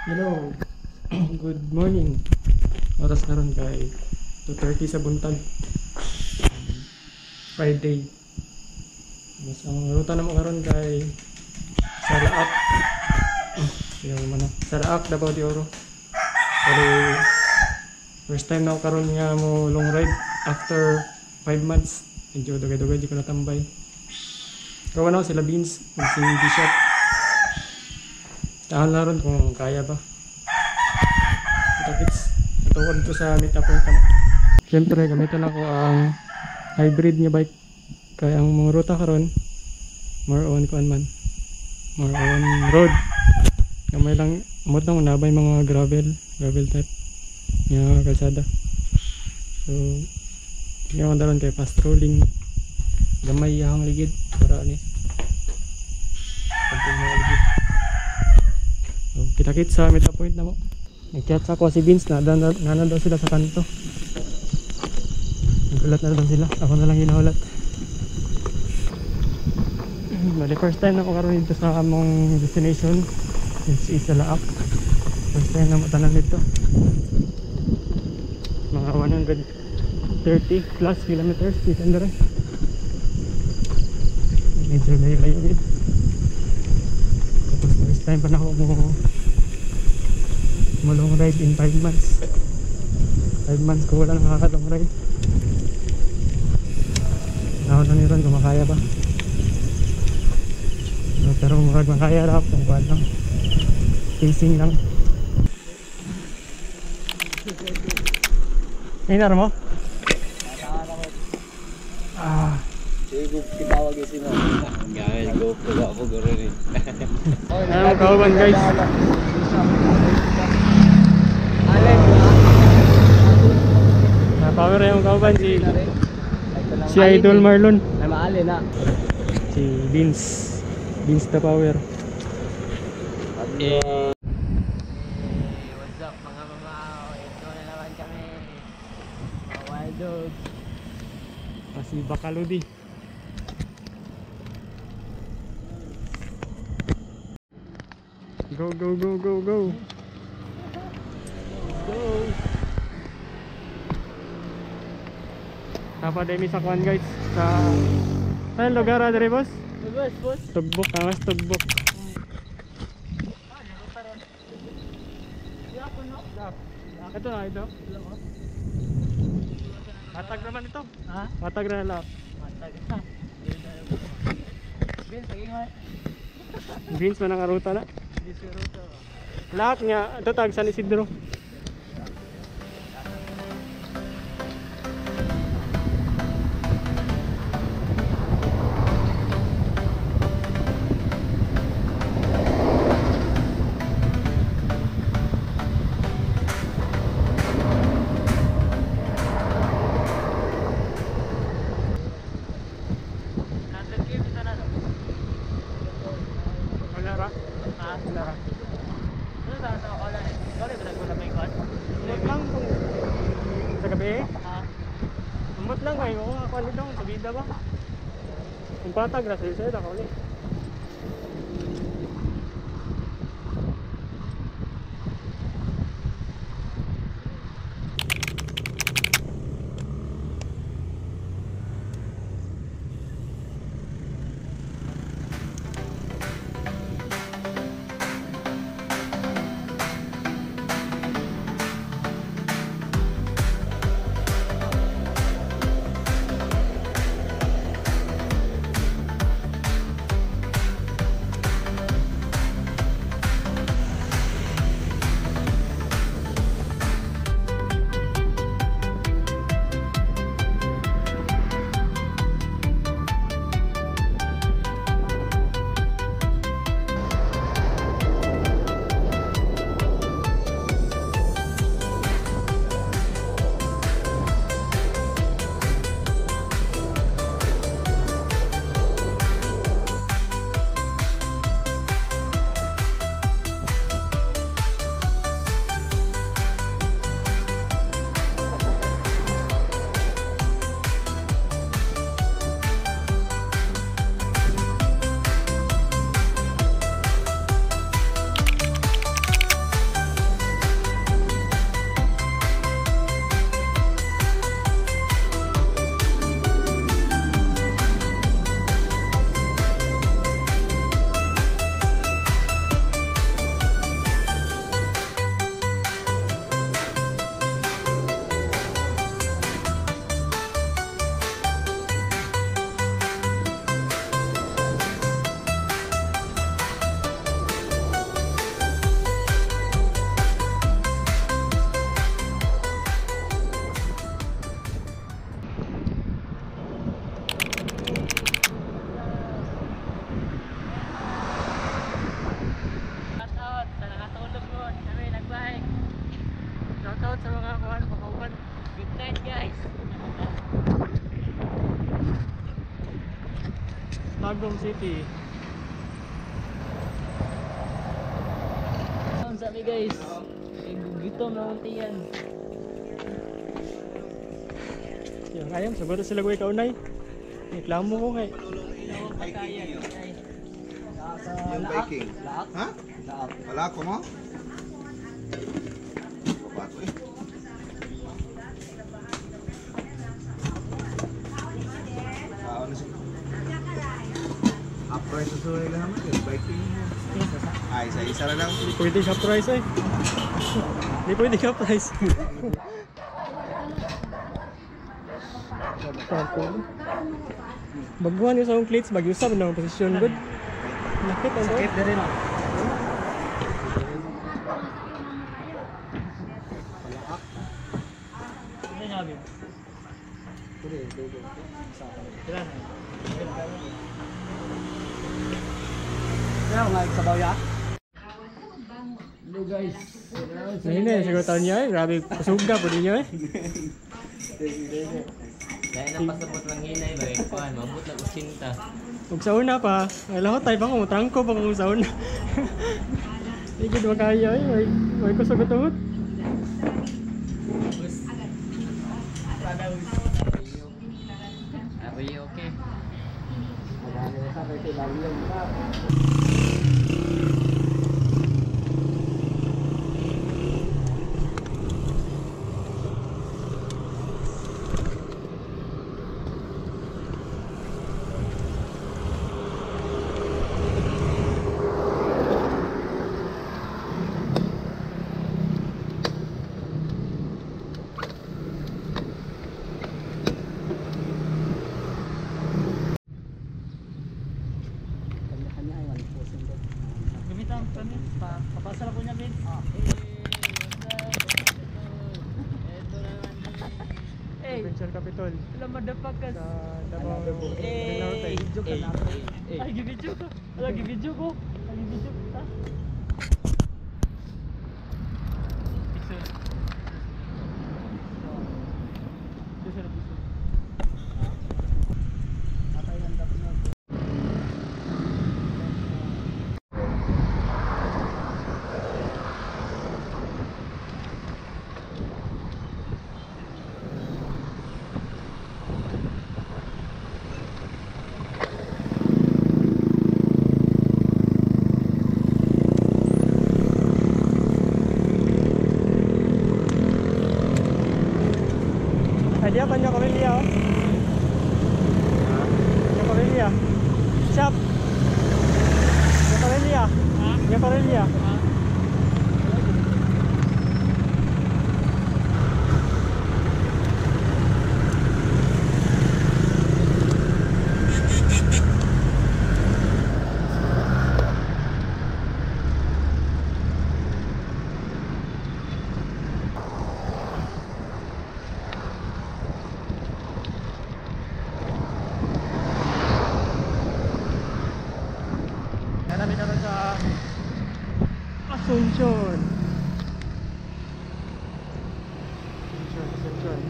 Hello, good morning. Oras na ron kay 2:30 sa buntag. Friday. Mas ang ruta na mo karon kay Salaak. Yung mana, Salaak Davao de Oro. Pero first time na ako karon nga mo long ride after 5 months. Medyo dugay-dugay di ko natambay. Kawan ako sila Beans, si Bishop. Tahan na ron kung kaya ba. Kita-kits. Natuwag ko sa meet up point kami. Siyempre, gamitin ako ang hybrid nga bike. Kaya ang mga ruta karon more on kuan man. More on road. Gamay lang, amot lang unabay mga gravel type nga kalsada. So, ngayon daron kay fast rolling. Gamay yang ligid para ni. Pagpag mga ligid. So, kita-kits sa meet up point na mo. Nag-chat ako si Vince na daw sila sa kanto. Nagulat na daw sila. Ako na lang hinahulat. Bali, first time na ako karoon dito sa among destination. It's Salaak. First time na matanan dito. Mga 130 plus kilometers dito na rin. Medyo layo-layo dito. Tapos first time pa na ako mo long ride in 5 months. 5 months ko wala nakaka-long ride. Ako na niron kung makaya ba. So, pero murag makaya rap kung kuhan lang. Pacing lang. Inar mo? Sige, kitawag yung sino. Ngayon, go po ako garo rin. Ayan mo kauban guys. Power yung kauban si Idol Marlon. Ay, maali na. Si Vince the Power. What's up mga mamao? Ito na naman kami. Mga wild dogs. Si Bakaludi. Go go go go go. Go! Napademi sa kwan guys sa saan lugar adre boss? Boss. Tugbok, mas Tugbok. Ito na ito. Matag naman ito. Ha? Matag na lang. Matag na. Bill, saging mo. Vince man ang aruta na. Disiruto. Lahat nga ito tag San Isidro. Sa gabi? Umot lang kayo. Ako ulit lang. Sa bida ba? Kung patag na sa'yo ako ulit. Tagum City. Ang sabi guys, gitom na unti yan. Yung ayam, sagot sila gue kaunay. Reklamo ko kay. Yung baking. Laak? Ha? Laak. Wala ko mo? Babato eh. Ano sih? Half price susulit ka naman yung baking mo. Ay, isa na lang. Hindi pwede half price eh. Hindi pwede half price. Baguhan yung sa akong cleats, bagyusap na ang posisyon good. Nakit ang Sakit na rin ah. Ano nga Bim? Pwede. Kailan na? Kaya nga sabaw ya? Hello guys. Nahina, siguro taon niya eh. Grabe, pasuga po din niya eh. Dahil nang pasabot lang hinay ba eh. Kuhan, mabot lang 80. Kung sa una pa, ay lahot tayo pa kung trangko pa kung sa una. Higit makaya eh. May kusugot-ugot. Are you okay? Gamitan kami, papasala ko niya Ben. Provincial Capitol. Alam mo dapat ka Sa Davao del Norte. Ay, gibidyo ko. Ala, gibidyo ko. Ay, gibidyo ko. Ha? Dia pa niya Corelia oh. Niya Corelia. Shop. Niya Corelia. Niya Corelia. Namin naman sa Asuncion. Asuncion.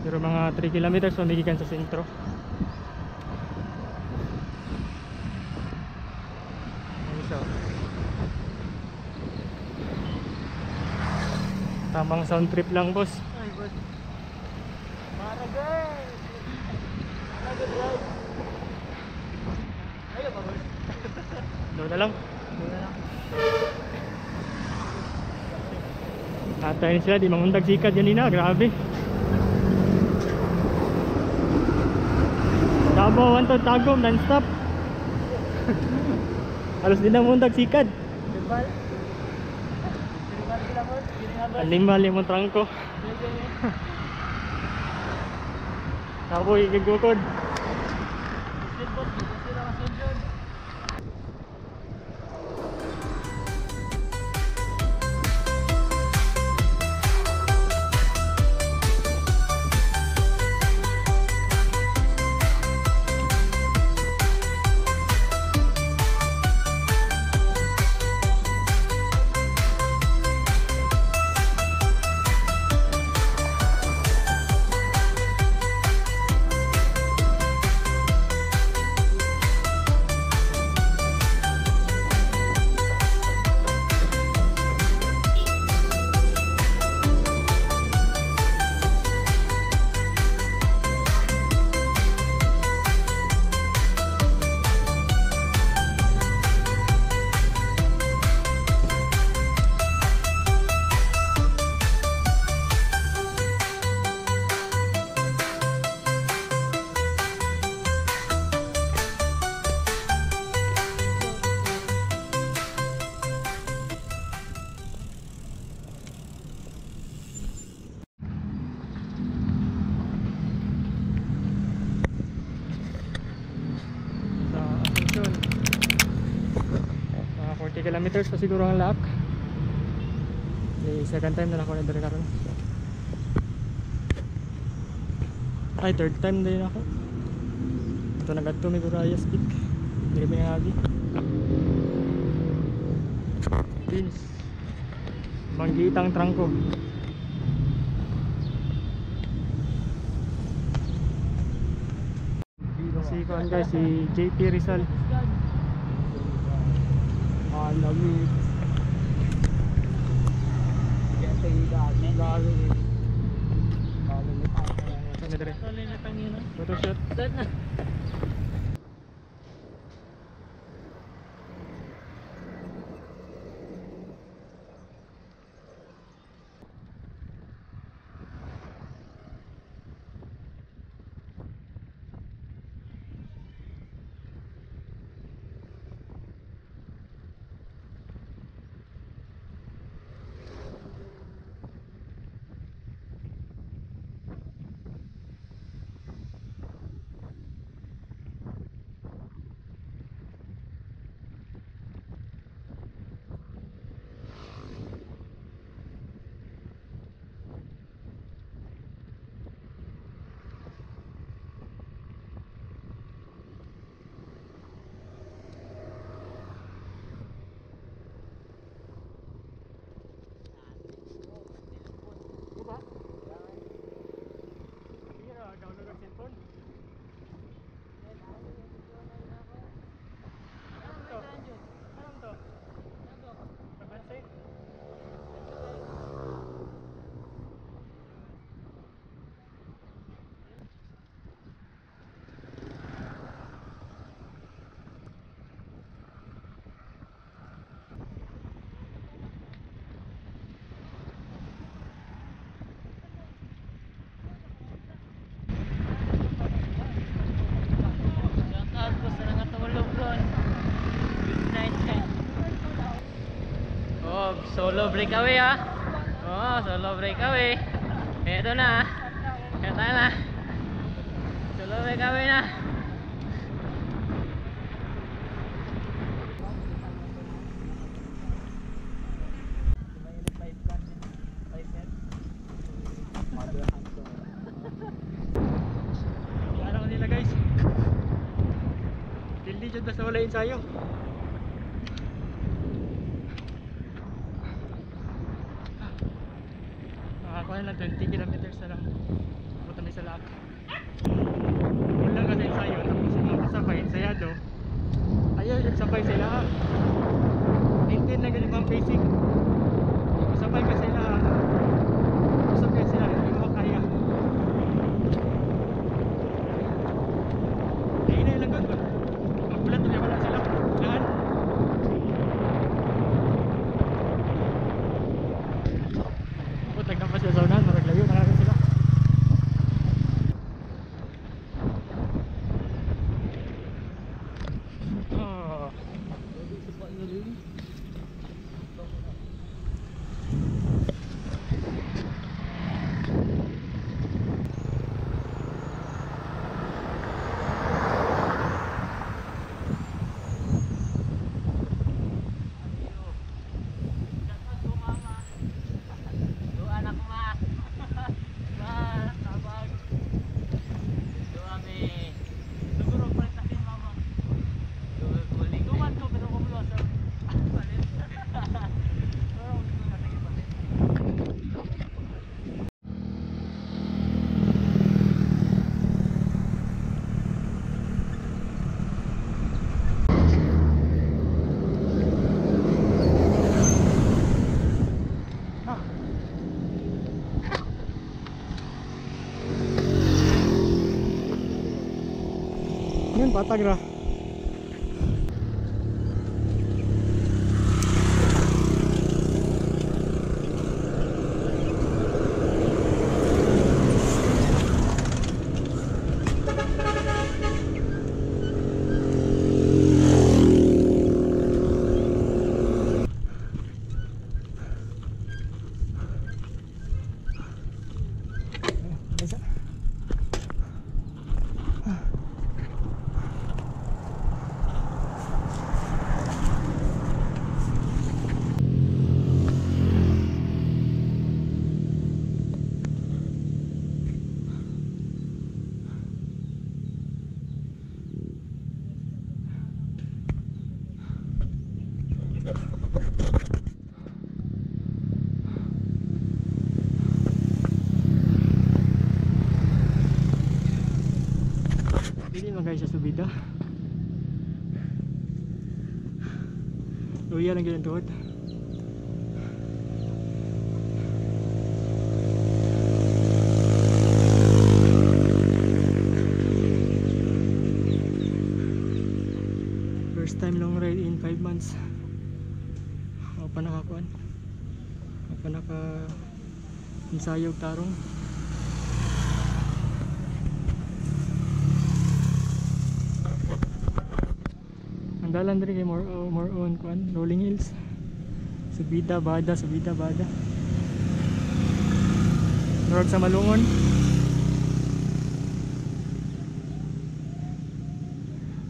Pero mga 3 kilometers pamigikan sa sentro. So, tamang sound trip lang boss. Ay, boss. Para guys. Para guys. Ayo pa boss. Doon na lang. Natayin sila, di mangundag sikat yan na, grabe. Davao, Antod, Tagum, non-stop. Halos din na mundag sikat. Tribal. Tribal sila boss. Alimal yung trangko. Taboy, gagukod. Boss, sila masunod. destination. Mga 40 kilometers pa siguro ang laak. Second time na lang ako na dali karon. Ay, third time din ako. Ito nagadto may Gurayas Peak. Dili pa nga lagi. Pins. Manggitang trangko. Si kuan guys, si JP Rizal. Lamig. Photoshoot. Solo breakaway ah. Oh, solo breakaway. Eto na. Eto na. Solo breakaway na. Ano ko nila guys. Hindi dyan basta wala ensayo. Makakuha lang 20 kilometers na lang. Punta may sa laak. Wala kasi ensayo. Tapos yung mga kasabay, ensayado. Ayaw yung sabay sila. Maintain na ganun mga basic. Kasabay ka sila. Kasabay sila. Hindi mo kaya. Hindi na ilang gagawin. Magulat na wala sila. Lahat. Tagnan pa siya sa unahan, maraglayo, nakakin sila. Yan, patag ra. guys sa subida. Luya lang ganyan tuhod. First time long ride in 5 months. Ako pa nakakuan. Ako pa naka insayog tarong. Ang dalan diri kay more on kuan rolling hills. Subida bada. Murag sa Malungon.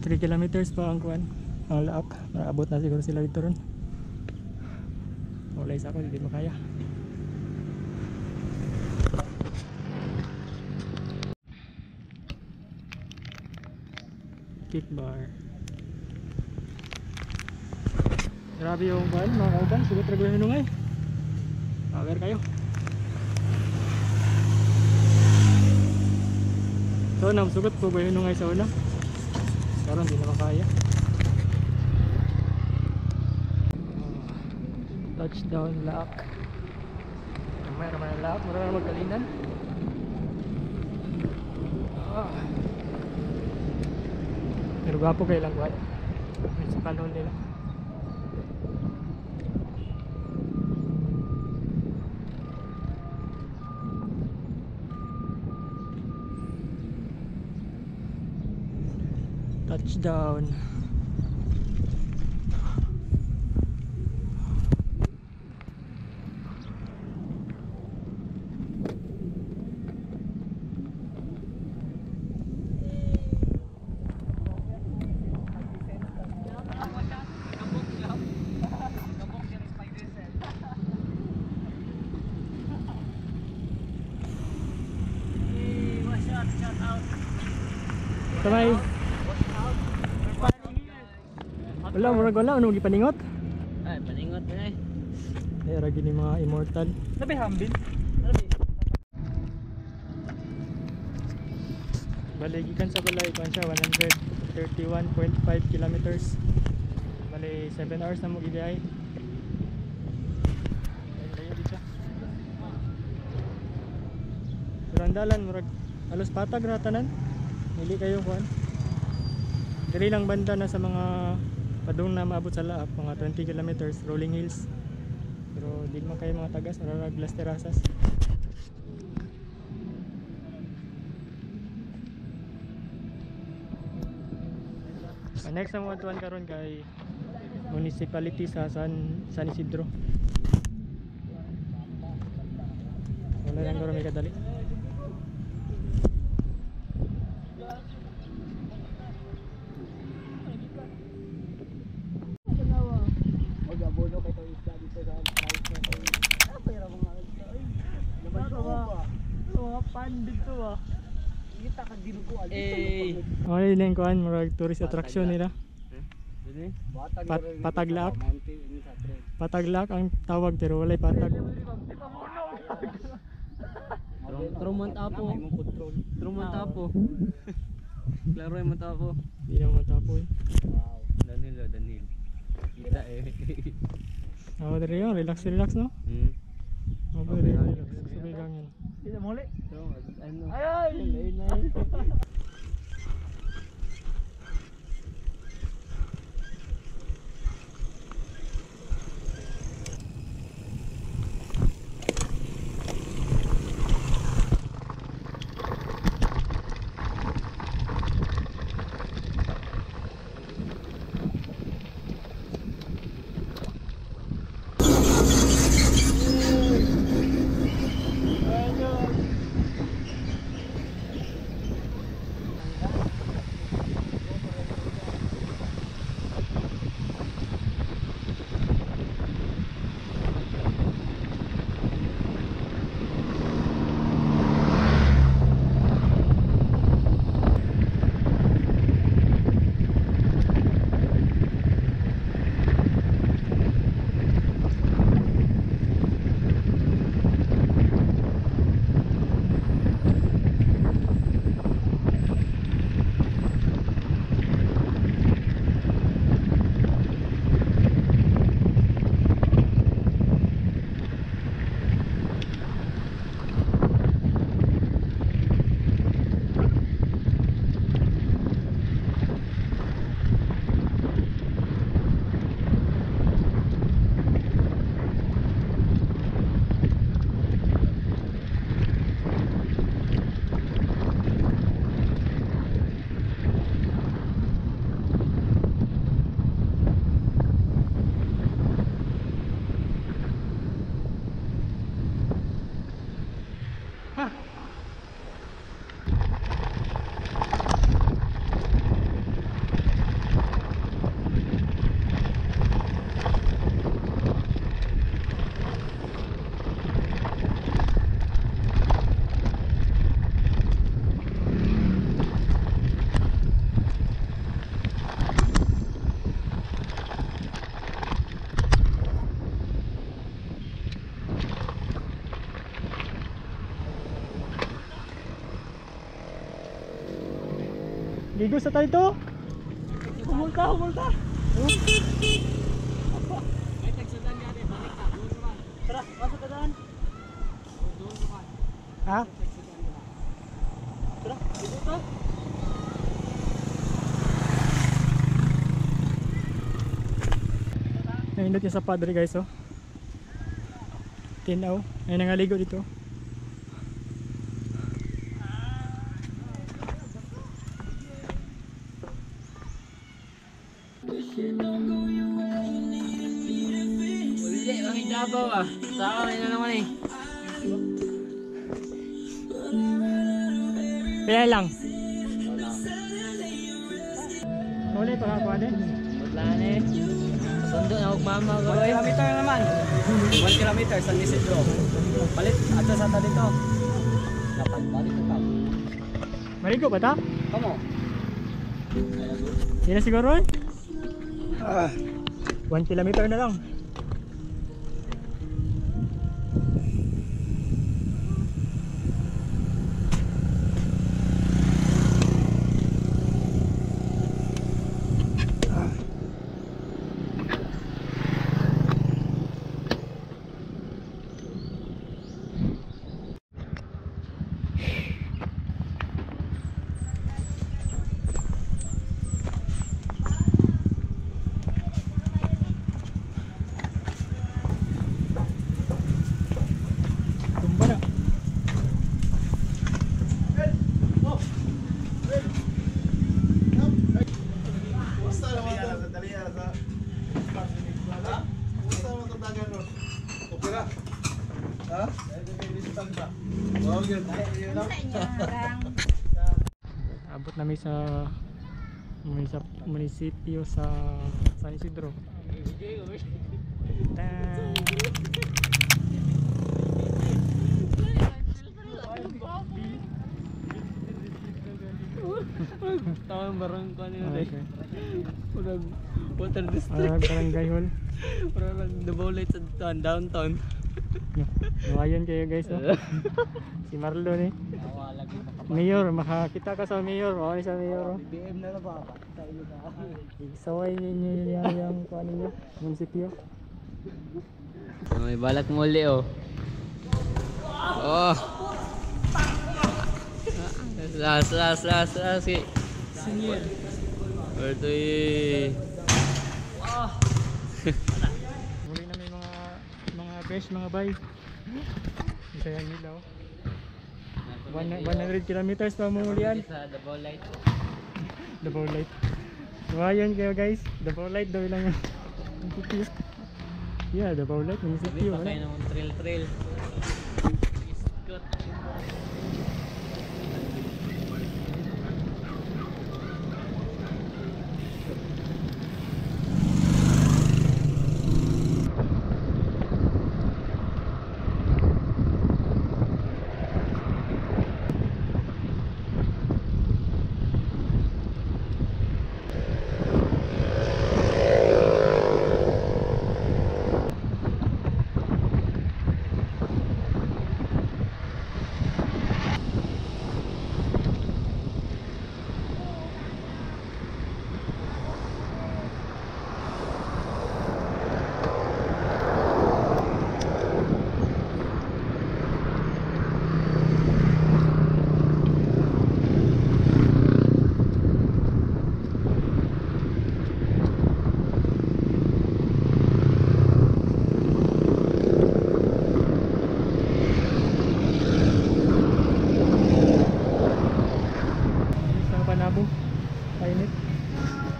Three kilometers pa ang kuan. Ang laak, maraabot na siguro sila dito ron. Wala isa ako, hindi makaya. Kick bar. Grabe yung kuan, mga kauban, sugot rago yung hinungay. Power kayo. So, namsugot po ba yung hinungay sa una? Karon hindi na makaya. Touchdown lock. Mayroon naman ang lock, marami na magkalinan. Pero gwapo kayo lang kuhan. May sa kanon nila. Touchdown. Sabay. Wala, ano gipaningot? Ay, paningot na eh. Era gini mga immortal. Sabi hambin. Baligikan sa balay kuan siya 131.5 kilometers. Bali 7 hours na mo gibiyay. Layo di siya. Surandalan murag alos patag ra tanan. Dili kayo kuan. Diri lang banda na sa mga padung na maabot sa laap, mga 20 kilometers rolling hills. Pero di man kayo mga tagas, mararag Las Terrazas. Next na mga tuwan karon kay municipality sa San Isidro. Wala lang karon may kadali. Mag-abono kayo itong isla dito sa price na ito. Pero mga isla, ay. Naman ko ba? Mga pan dito ba? Kita ka dinuguan. Okay, lang kuan, murag tourist attraction nila. Pataglak. Pataglak ang tawag pero walay patag. Trumont Apo. Trumont Apo. Klaro yung matapo. Hindi naman matapoy. Wow. Danil. Kita eh. Oh, dari yun, relax no? Oh, relax. Sabay kang yan. Kita muli. Ay! Ligo sa tayo to. Humulta. May tagsadan nga rin, balik ka, doon naman. Tara, pasok ka daan. Doon naman. Ha? Tara, dito ka. Naindot niya sa padre guys oh. Tinaw. Ay nangaligo dito. Uli, mga Davao ah. Sa akin na naman eh. Kaya lang. Uli para kuha din. Wala na eh. Sundo na mama ko 1 kilometer naman. 1 kilometer San Isidro. Palit ato sa ta dito. Dapat balik ka. Marigo ba ta? Kamo. Sila siguro eh? 1 kilometer na lang. Tumba na. Abot namin sa munisipyo sa San Isidro. Tan. Tawang barang ko nila Okay. dahil. Parang water district. Barangay hall. Parang nabalay sa downtown. Nuwayon kayo guys oh. Si Marlon eh. Nawalag yung Mayor, makakita ka sa mayor. Okay sa mayor oh. BBM na ba? Sa ilo ka. Isaway niyo yung kuha ninyo, munisipyo. may balak muli oh. Oh. Last. Singil. Berto eh. Muli na may mga besh, mga bay. Isa yung ilaw. 100 kilometers pa mumulian. Sa double light. Double light. Nuwayon kayo guys. Double light daw lang yung munisipyo. Yeah, double light, munisipyo. Pa kayo ng trail. Iskot.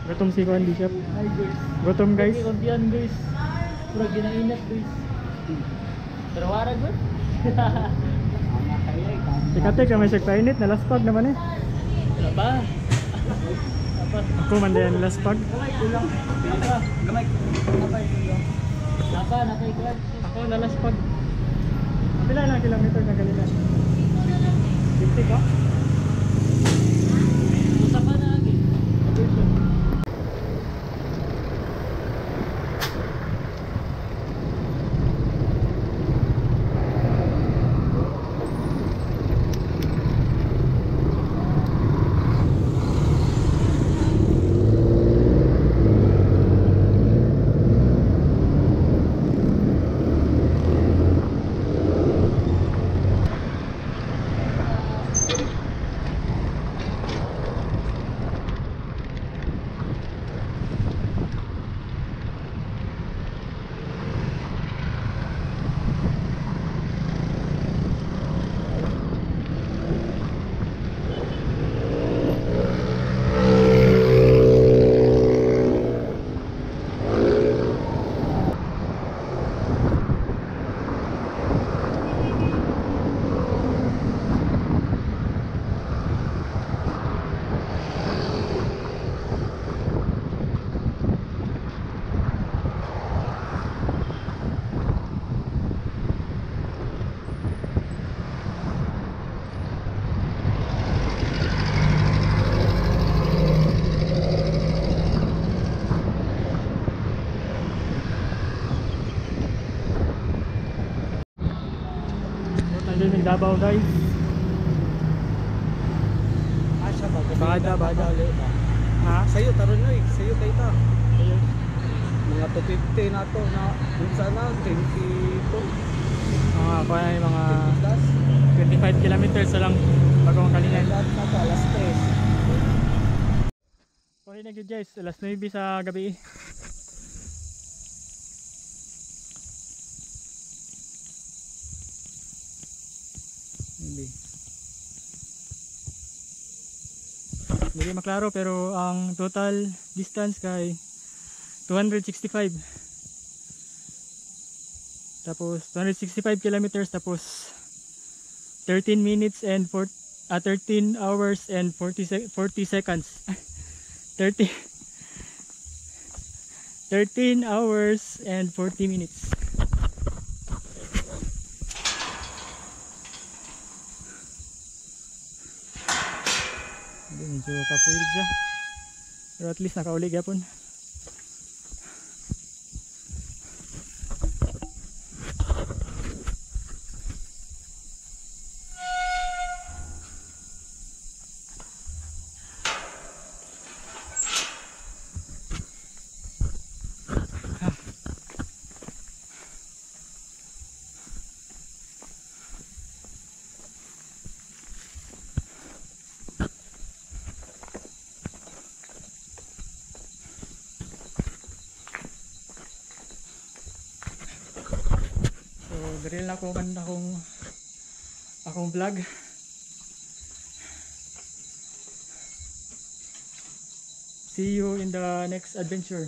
Gutom si Juan Bishop. Hi guys. Gutom guys. Kontian guys. Pura ginainat guys. Pero warag ba? Ikatek ka may segpainit na laspag naman eh. Wala ba? Ako man din laspag. Kulang. Gamay. Napa, nakaiklat. Ako na laspag. Pila lang kilometer na galila? 50 ka? Usa pa na agi. Davao guys. Asya ba? Bada. Ha? Sa'yo, taron na eh. Sa'yo kayo ta. Ayun. Mga 250 na to na kung sana 22 Mga pa mga plus 25 kilometers na lang bago ang kalingan. lahat na to alas 3. Okay na good guys, alas 9 sa gabi. Hindi maklaro pero ang total distance kay 265. Tapos 265 kilometers tapos 13 minutes and 13 hours and 40 seconds. 13 hours and 40 minutes. Medyo kapulig siya. Pero at least nakaulig yapon. Drill na ko man akong vlog. See you in the next adventure.